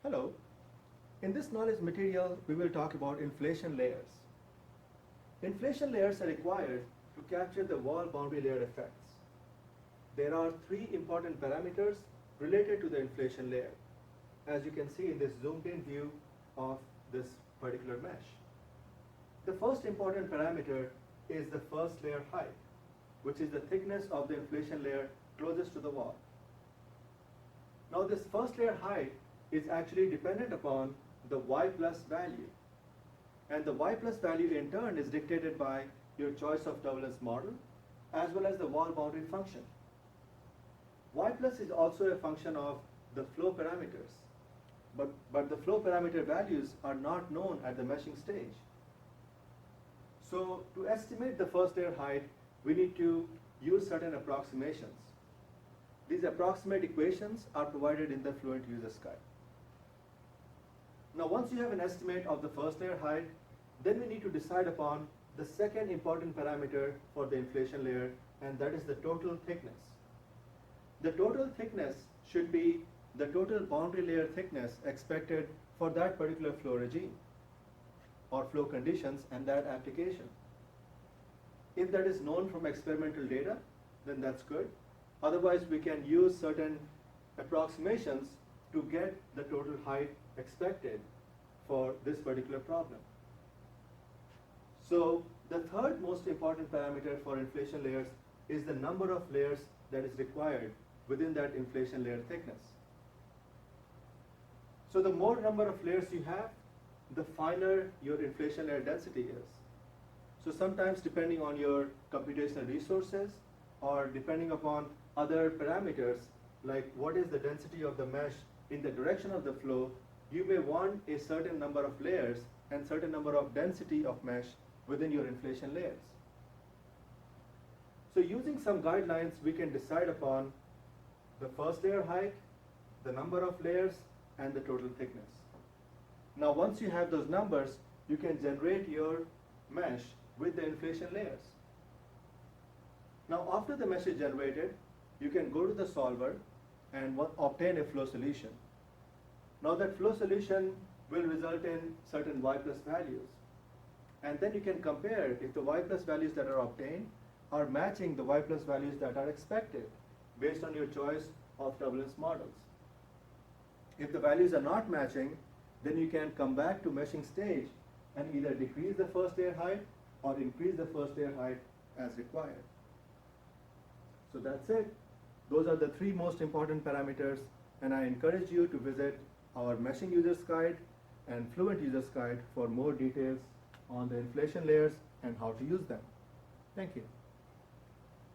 Hello. In this knowledge material, we will talk about inflation layers. Inflation layers are required to capture the wall boundary layer effects. There are three important parameters related to the inflation layer, as you can see in this zoomed in view of this particular mesh. The first important parameter is the first layer height, which is the thickness of the inflation layer closest to the wall. Now this first layer height is actually dependent upon the y plus value. And the y plus value in turn is dictated by your choice of turbulence model as well as the wall boundary function. Y plus is also a function of the flow parameters, but the flow parameter values are not known at the meshing stage. So to estimate the first layer height, we need to use certain approximations. These approximate equations are provided in the Fluent User's Guide. Now once you have an estimate of the first layer height, then we need to decide upon the second important parameter for the inflation layer, and that is the total thickness. The total thickness should be the total boundary layer thickness expected for that particular flow regime or flow conditions and that application. If that is known from experimental data, then that's good. Otherwise, we can use certain approximations to get the total height expected for this particular problem. So the third most important parameter for inflation layers is the number of layers that is required within that inflation layer thickness. So the more number of layers you have, the finer your inflation layer density is. So sometimes depending on your computational resources or depending upon other parameters like what is the density of the mesh in the direction of the flow, you may want a certain number of layers and certain number of density of mesh within your inflation layers. So using some guidelines, we can decide upon the first layer height, the number of layers, and the total thickness. Now once you have those numbers, you can generate your mesh with the inflation layers. Now after the mesh is generated, you can go to the solver and obtain a flow solution. Now that flow solution will result in certain y plus values. And then you can compare if the y plus values that are obtained are matching the y plus values that are expected based on your choice of turbulence models. If the values are not matching, then you can come back to meshing stage and either decrease the first layer height or increase the first layer height as required. So that's it. Those are the three most important parameters, and I encourage you to visit our Meshing User's Guide and Fluent User's Guide for more details on the inflation layers and how to use them. Thank you.